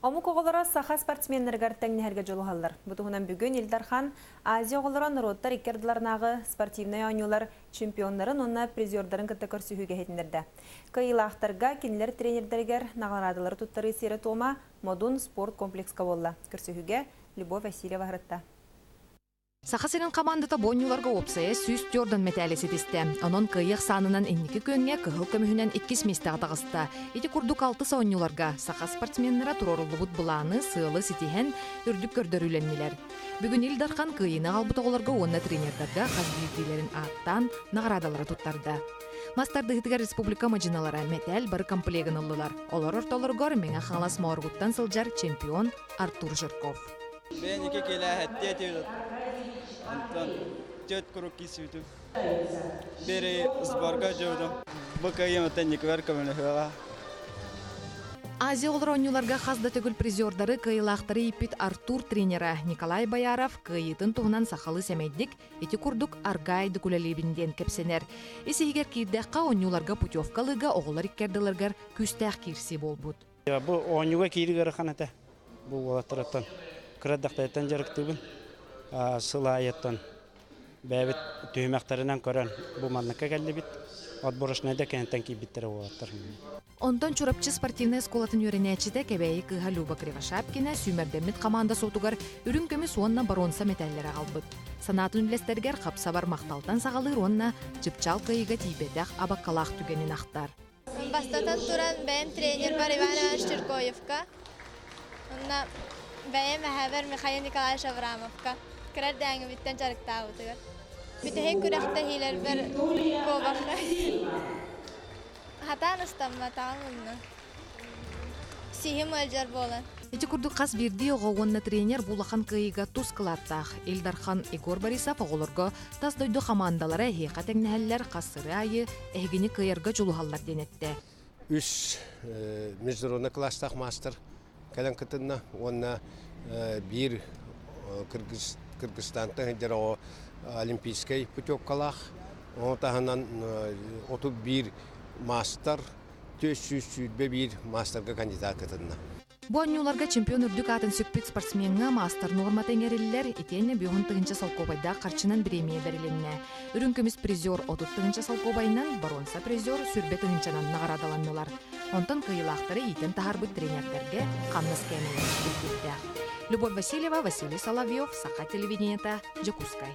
Омук оғылара саха спортсменлерге тәңнерге жолу халлар. Бұтығынан бүгін Илдархан Азия оғылара народтар иккерділарнағы спортивный ойнулар чемпионларын, онна призердарын кіттікір сүйіге хетіндерді. Кайылақтарға кенілер тренердергер нағарадылары тұттары сері тома модун спорт комплекска болла. Кірсүйіге Любовь Васильева ғырытта. Сахасының командата бонюларға опсая сүз Jordan металлесі тесті. Онын күйек санынан эннекі көнге кығыл көміхінен 2 месті ағдағысты. Еті күрдік 6 сауынюларға саха спортсменлера турорулы бұд бұланы сылы сетихен үрдік көрдіріленнелер. Бүгін Илдархан күйені қалбыта оларға онна тренердарға қазбүйдейлерін аттан нағырадалары тұттарды. Мастарды ғытыға республика мажиналары металл бір комплегін ұлылар. Олар орталарғар меңа қаңлас мауырғыттан сылжар чемпион Артур Жирков. Ben iki kere hediye Антон тет круги сюда. Бери сборга жодом. Бакаем тенник веркамен хала. Азия олронюларга хазда төгүл призердары кыйлактары ипит Артур тренера Николай Бояров кыйытын тугунан сахалы семейдик эти курдук аргайды күлелебинден кепсенер. Исигер кирдекка онюларга путевкалыга оголар иккердилерге күстәк кирси болбут. Бу онюга киригер ханата. Бу ватыраттан кырдактайтан жарыктыбын. Сылайыттан бәбит түймәктәреннән көрән бу манныкка кәлде бит. Отборышны да кәнтән кибиттер булаттыр. Онтон чурапчы спортивный сколатын йөренәчидә кәбәйе кыга Люба Кривошапкина сүмәрдәмит команда сотугар үрүнкөмү суонна баронса металлера албыт. Санатын үлестергер капса бар макталтан сагалы ронна жыпчал кыйга тибедәк абаккалак түгенин ақтар. Бастатан туран бәйем тренер бар Иван Иванович Чиркоевка. Онна бәйем мәхәбәр Михаил Николаевич Аврамовка. Кірәрдәңі біттен жарықта ұтығыр. Бүтіхе күрәқті хейлер бір коваққа. Хатан ұстамма тағымынны. Сихим өлжар болан. Эти курдук қас берді оғауынна тренер булахан кыйга туз кылаттақ. Илдархан Игор Борисов оғылырға тас дойды командалары хейқа тәңнәлілер қасыры айы әгіні кыйырға жолуғалар денетті. Үш международный класстақ мастер кәлін кітінна, онна бір Кыргызстанда жара олимпийский путевкалах, онтаһынан 31 мастер, 401 мастерга кандидат кытынна. Бу аннюларга чемпион үрдүк атын сөкпет спортсменга мастер норма теңериллер итенне бүйін тыгынча салкобайда қарчынан премия бериленне. Үрүнкөмүс призер отут тыгынча салкобайынан баронса призер сүрбе тыгынчанан наградаланнылар. Онтон кыйылактары итен тахарбыт тренердерге камнас кемелер. Любовь Васильева, Василий Соловьев, Саха телевидениета, Жакускай.